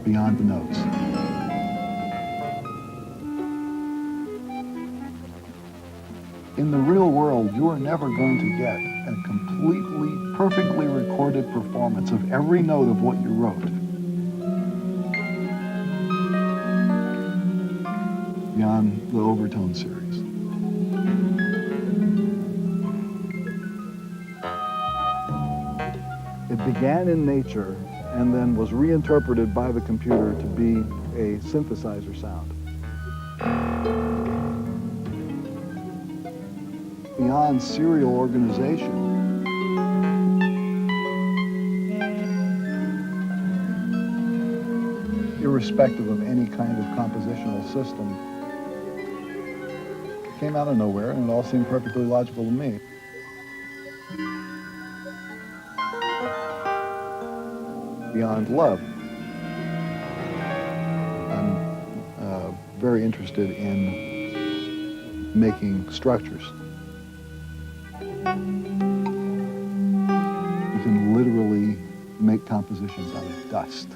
beyond the notes. In the real world, you are never going to get a completely, perfectly recorded performance of every note of what you wrote beyond the overtone series. It began in nature and then was reinterpreted by the computer to be a synthesizer sound. Beyond serial organization, irrespective of any kind of compositional system, it came out of nowhere and it all seemed perfectly logical to me. Beyond love, I'm very interested in making structures. You can literally make compositions out of dust.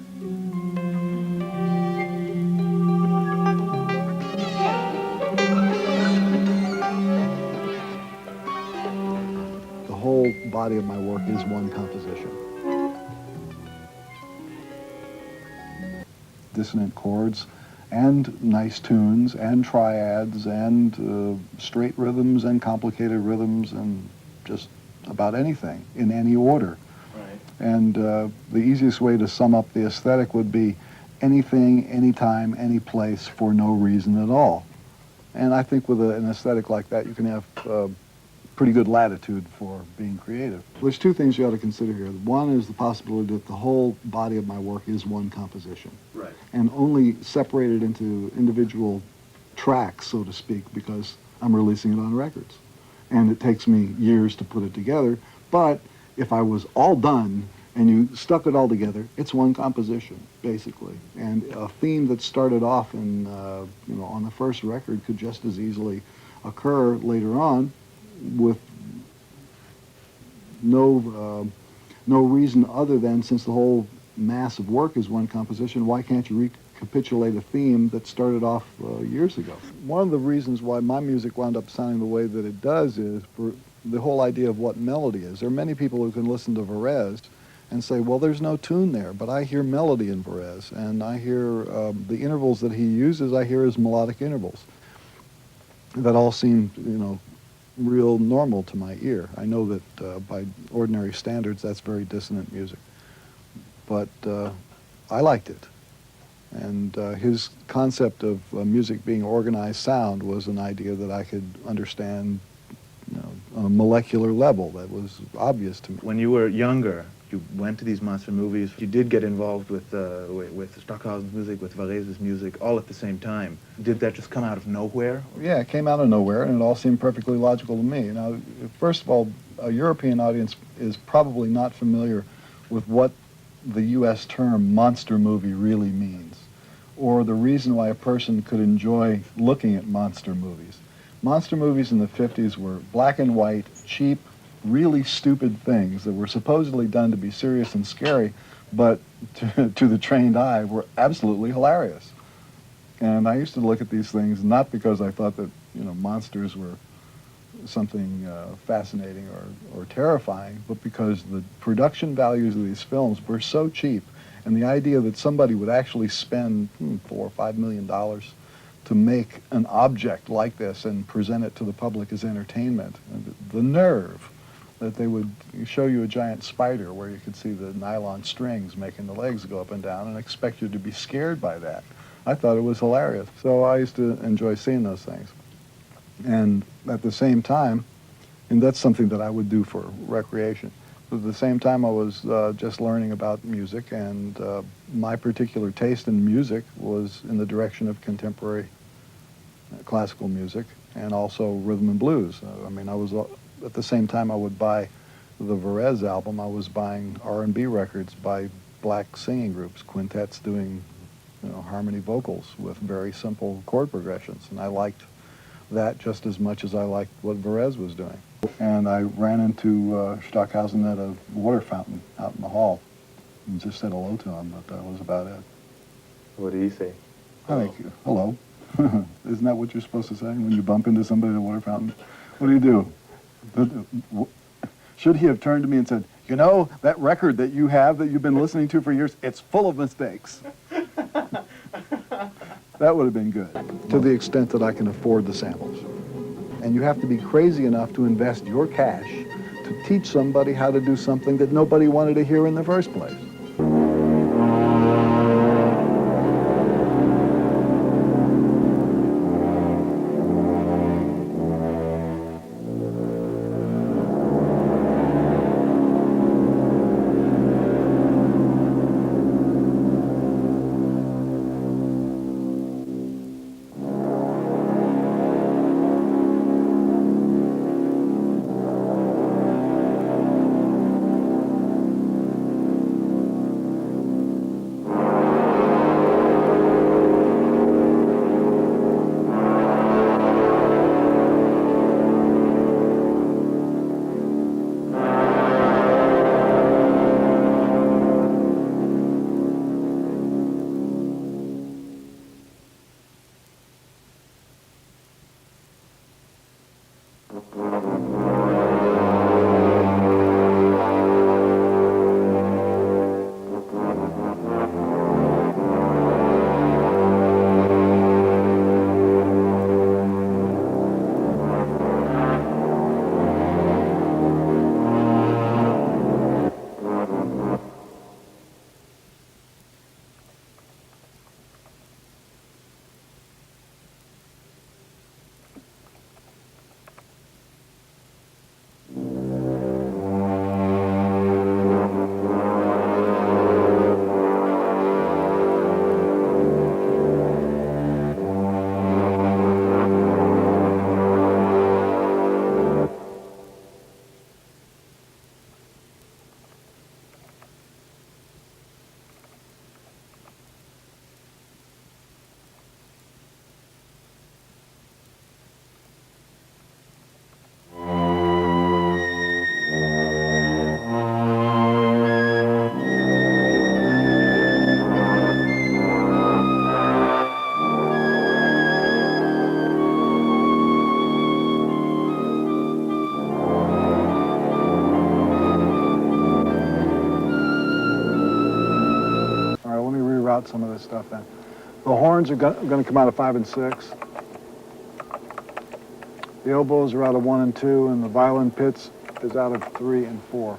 The whole body of my work is one composition. Dissonant chords and nice tunes and triads and straight rhythms and complicated rhythms and just about anything in any order. Right. And the easiest way to sum up the aesthetic would be anything, anytime, any place for no reason at all. And I think with an aesthetic like that, you can have pretty good latitude for being creative. There's two things you ought to consider here. One is the possibility that the whole body of my work is one composition. Right. And only separated into individual tracks, so to speak, because I'm releasing it on records. And it takes me years to put it together, but if I was all done and you stuck it all together, it's one composition, basically. And a theme that started off in, on the first record could just as easily occur later on with no reason other than, since the whole mass of work is one composition, why can't you recapitulate a theme that started off years ago? One of the reasons why my music wound up sounding the way that it does is for the whole idea of what melody is. There are many people who can listen to Varese and say, well, there's no tune there, but I hear melody in Varese, and I hear the intervals that he uses, I hear as melodic intervals. That all seem, real normal to my ear. I know that by ordinary standards, that's very dissonant music. But I liked it. And his concept of music being organized sound was an idea that I could understand on a molecular level. That was obvious to me. When you were younger, you went to these monster movies. You did get involved with Stockhausen's music, with Varese's music, all at the same time. Did that just come out of nowhere? Yeah, it came out of nowhere, and it all seemed perfectly logical to me. Now, first of all, a European audience is probably not familiar with what the U.S. term monster movie really means, or the reason why a person could enjoy looking at monster movies. Monster movies in the 50s were black and white, cheap, really stupid things that were supposedly done to be serious and scary, but to the trained eye were absolutely hilarious. And I used to look at these things not because I thought that, monsters were something fascinating or terrifying, but because the production values of these films were so cheap, and the idea that somebody would actually spend $4 or $5 million to make an object like this and present it to the public as entertainment, and the nerve that they would show you a giant spider where you could see the nylon strings making the legs go up and down and expect you to be scared by that. I thought it was hilarious. So I used to enjoy seeing those things. And at the same time, and that's something that I would do for recreation, but at the same time I was just learning about music, and my particular taste in music was in the direction of contemporary classical music and also rhythm and blues. I was at the same time I would buy the Varese album, I was buying R&B records by black singing groups, quintets doing harmony vocals with very simple chord progressions, and I liked that just as much as I liked what Varese was doing. And I ran into Stockhausen at a water fountain out in the hall and just said hello to him, but that was about it. What did he say? Hi, hello. Isn't that what you're supposed to say when you bump into somebody at a water fountain? What do? Should he have turned to me and said, you know, that record that you have that you've been listening to for years, it's full of mistakes. That would have been good. To the extent that I can afford the samples. And you have to be crazy enough to invest your cash to teach somebody how to do something that nobody wanted to hear in the first place. Some of this stuff then. The horns are going to come out of 5 and 6. The oboes are out of 1 and 2, and the violin pits is out of 3 and 4.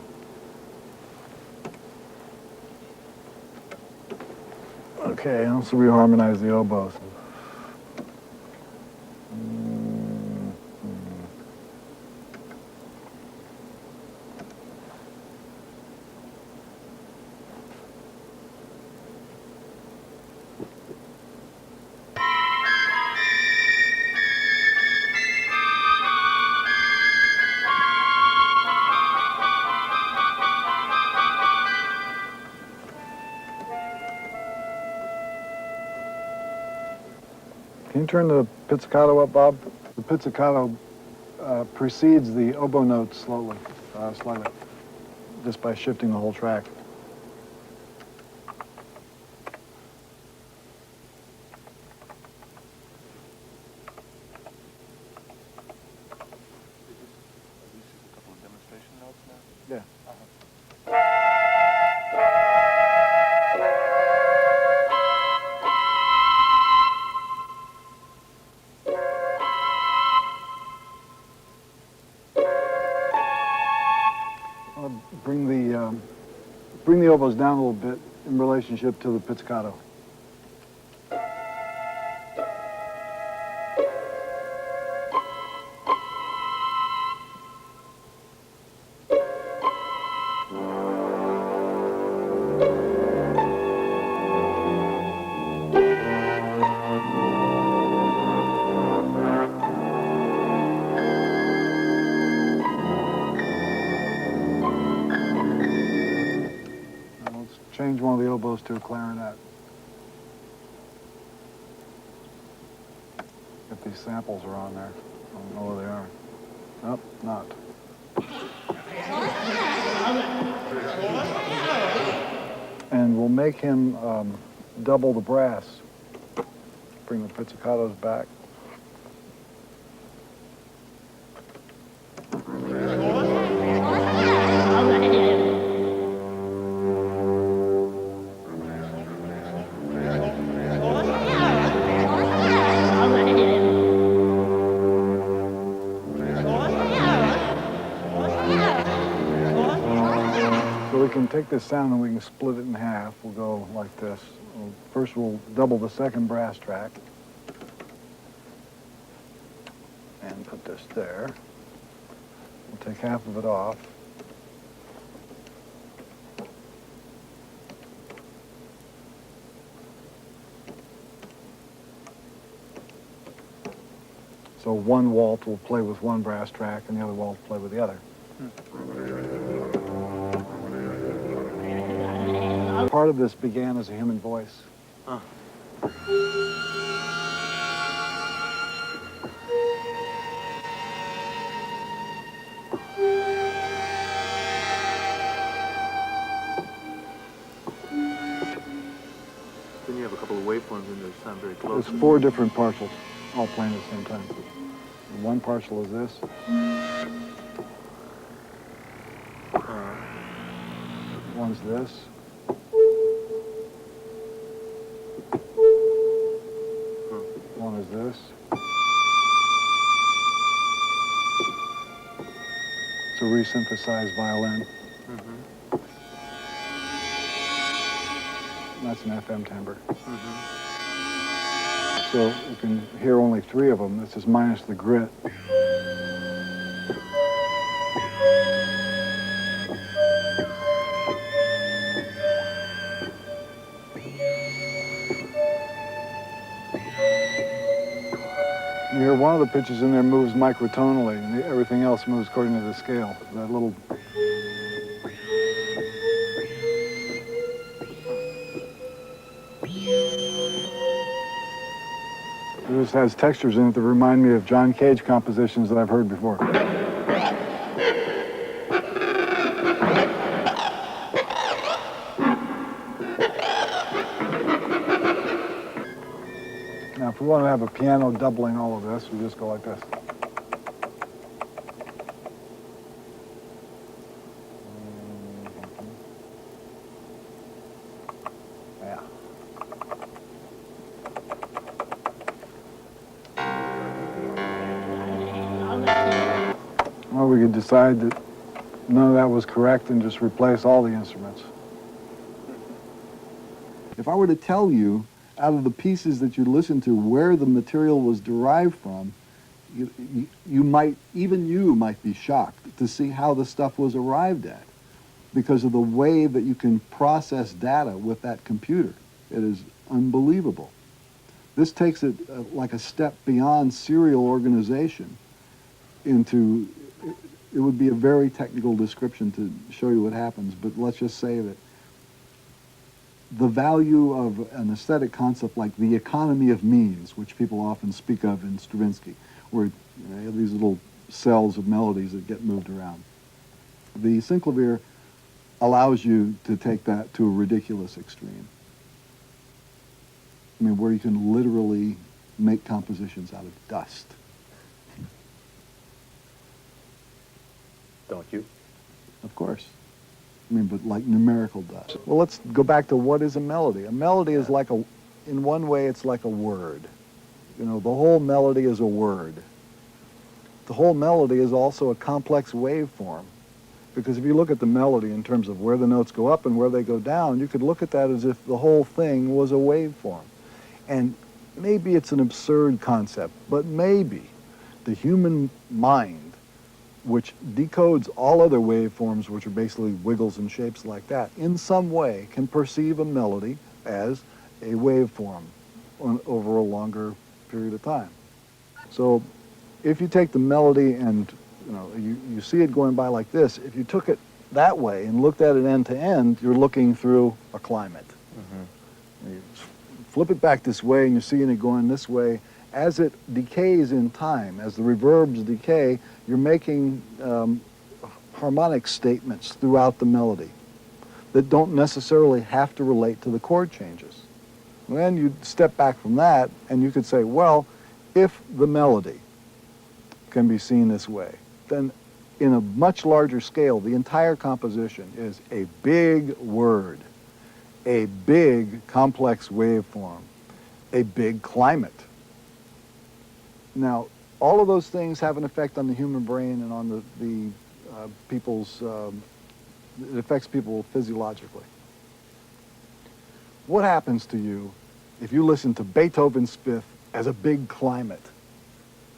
Okay, also reharmonize the oboes. Can you turn the pizzicato up, Bob? The pizzicato precedes the oboe notes slowly, slightly, just by shifting the whole track. Yeah. Bring the oboes down a little bit in relationship to the pizzicato. Change one of the oboes to a clarinet. If these samples are on there. I don't know where they are. Nope, not. And we'll make him double the brass. Bring the pizzicatos back. So we can take this sound and we can split it in half. We'll go like this. First we'll double the second brass track. And put this there. We'll take half of it off. So one walt will play with one brass track and the other walt will play with the other. Part of this began as a human voice. Huh. Then you have a couple of waveforms in there that sound very close. There's 4 different partials, all playing at the same time. One partial is this. One's this. One is this. It's a resynthesized violin. That's an FM timbre. So you can hear only 3 of them. This is minus the grit. You hear one of the pitches in there moves microtonally, and everything else moves according to the scale. That little... This has textures in it that remind me of John Cage compositions that I've heard before. Now, if we want to have a piano doubling all of this, we just go like this. Yeah. Or we could decide that none of that was correct and just replace all the instruments. If I were to tell you, out of the pieces that you listen to, where the material was derived from, you might be shocked to see how the stuff was arrived at because of the way that you can process data with that computer. It is unbelievable. This takes it like a step beyond serial organization into, it would be a very technical description to show you what happens, but let's just say that the value of an aesthetic concept like the economy of means, which people often speak of in Stravinsky, where you have these little cells of melodies that get moved around. The synclavier allows you to take that to a ridiculous extreme. I mean, where you can literally make compositions out of dust. Don't you? Of course. I mean, but like numerical dust. Well, let's go back to what is a melody. A melody is like a, in one way, it's like a word. You know, the whole melody is a word. The whole melody is also a complex waveform. Because if you look at the melody in terms of where the notes go up and where they go down, you could look at that as if the whole thing was a waveform. And maybe it's an absurd concept, but maybe the human mind, which decodes all other waveforms, which are basically wiggles and shapes like that, in some way can perceive a melody as a waveform over a longer period of time. So if you take the melody and you see it going by like this, if you took it that way and looked at it end to end, you're looking through a climate. You flip it back this way and you're seeing it going this way. As it decays in time, as the reverbs decay, you're making harmonic statements throughout the melody that don't necessarily have to relate to the chord changes. Then you step back from that and you could say, well, if the melody can be seen this way, then in a much larger scale, the entire composition is a big word, a big complex waveform, a big climate. Now, all of those things have an effect on the human brain and on the people's, it affects people physiologically. What happens to you if you listen to Beethoven's Fifth as a big climate?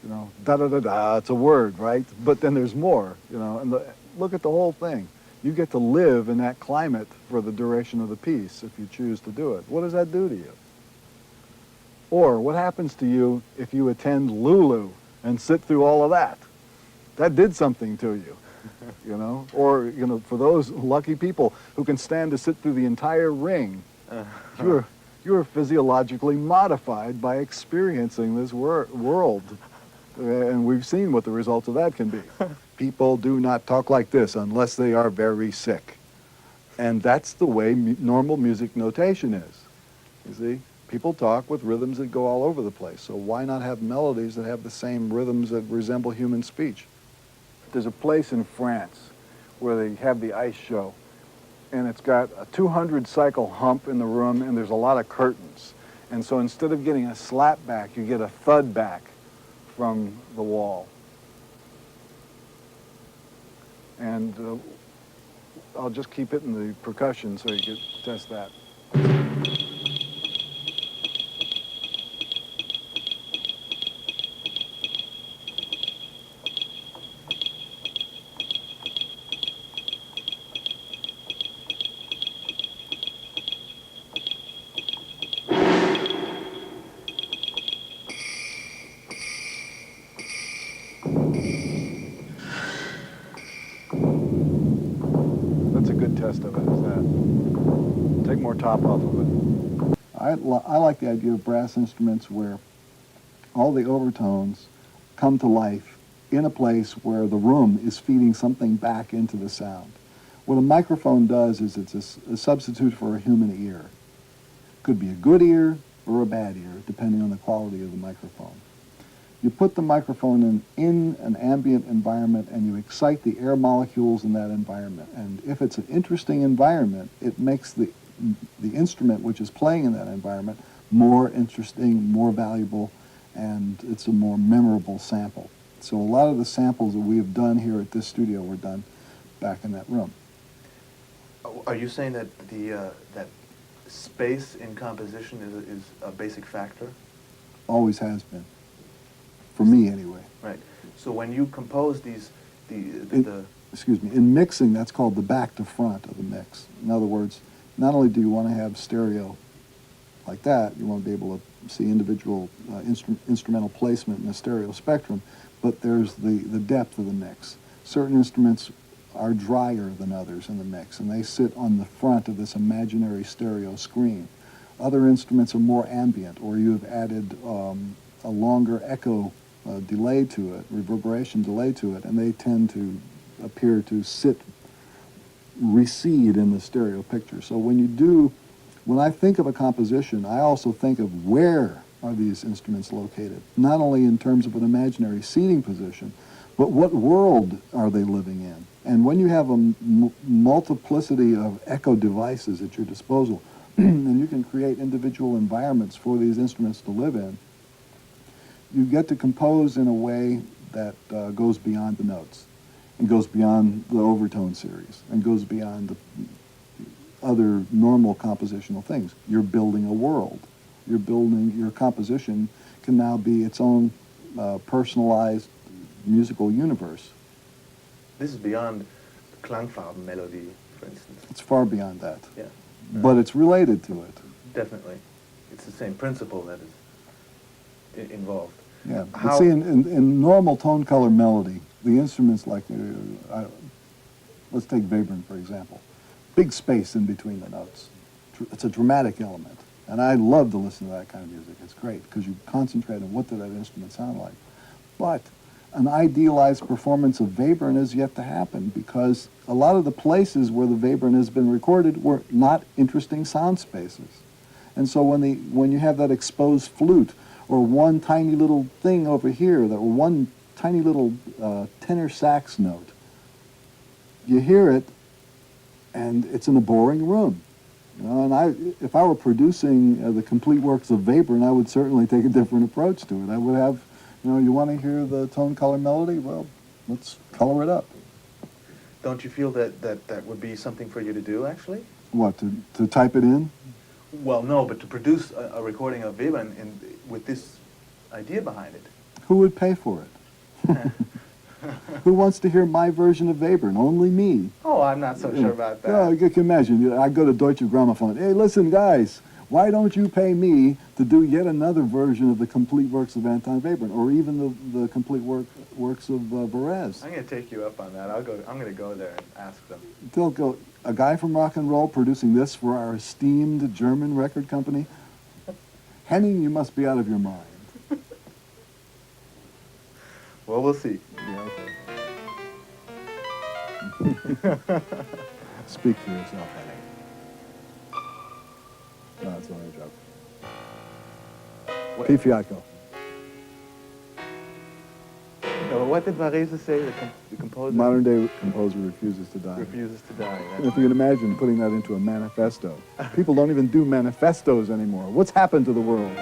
You know, da-da-da-da, it's a word, right? But then there's more, you know, and look at the whole thing. You get to live in that climate for the duration of the piece if you choose to do it. What does that do to you? Or what happens to you if you attend Lulu and sit through all of that? That did something to you, you know? Or, you know, for those lucky people who can stand to sit through the entire ring, you're physiologically modified by experiencing this world. And we've seen what the result of that can be. People do not talk like this unless they are very sick. And that's the way normal music notation is. You see? People talk with rhythms that go all over the place. So why not have melodies that have the same rhythms that resemble human speech? There's a place in France where they have the ice show. And it's got a 200 cycle hump in the room, and there's a lot of curtains. And so instead of getting a slap back, you get a thud back from the wall. And I'll just keep it in the percussion so you can test that. Test of it is that. Take more top off of it. I like the idea of brass instruments where all the overtones come to life in a place where the room is feeding something back into the sound. What a microphone does is it's a substitute for a human ear. Could be a good ear or a bad ear, depending on the quality of the microphone. You put the microphone in an ambient environment and you excite the air molecules in that environment. And if it's an interesting environment, it makes the instrument which is playing in that environment more interesting, more valuable, and it's a more memorable sample. So a lot of the samples that we have done here at this studio were done back in that room. Are you saying that that space in composition is a basic factor? Always has been. For me, anyway. Right. So when you compose these, excuse me, in mixing, that's called the back to front of the mix. In other words, not only do you want to have stereo like that, you want to be able to see individual instrumental placement in the stereo spectrum, but there's the depth of the mix. Certain instruments are drier than others in the mix, and they sit on the front of this imaginary stereo screen. Other instruments are more ambient, or you have added a longer echo delay to it, reverberation delay to it, and they tend to appear to recede in the stereo picture. So when I think of a composition, I also think of where are these instruments located, not only in terms of an imaginary seating position, but what world are they living in? And when you have a multiplicity of echo devices at your disposal, and you can create individual environments for these instruments to live in, you get to compose in a way that goes beyond the notes, and goes beyond the overtone series, and goes beyond the other normal compositional things. You're building a world. Your composition can now be its own personalized musical universe. This is beyond Klangfarben melody, for instance. It's far beyond that. Yeah. But it's related to it. Definitely. It's the same principle that is involved. Yeah. But see, in normal tone color melody, the instruments like, let's take Webern, for example. Big space in between the notes. It's a dramatic element. And I love to listen to that kind of music. It's great because you concentrate on what did that instrument sound like. But an idealized performance of Webern is yet to happen because a lot of the places where the Webern has been recorded were not interesting sound spaces. And so when you have that exposed flute, or one tiny little thing over here, that one tiny little tenor sax note, you hear it, and it's in a boring room. You know, and if I were producing the complete works of Webern, I would certainly take a different approach to it. I would have, you know, you want to hear the tone, color, melody? Well, let's color it up. Don't you feel that would be something for you to do, actually? What, to type it in? Well, no, but to produce a recording of Webern with this idea behind it. Who would pay for it? Who wants to hear my version of Webern? Only me. Oh, I'm not so sure about that. Yeah, you can imagine. I go to Deutsche Grammophon. Hey, listen, guys, why don't you pay me to do yet another version of the complete works of Anton Webern, or even the complete works of Varese? I'm going to take you up on that. I'm going to go there and ask them. They'll go, a guy from rock and roll producing this for our esteemed German record company? Henning, you must be out of your mind. Well, we'll see. Yeah, okay. Speak for yourself, Henning. No, it's only a joke. Peefeeyatko. No, what did Varese say? The composer Modern day composer refuses to die. refuses to die. If you can imagine putting that into a manifesto. People don't even do manifestos anymore. What's happened to the world?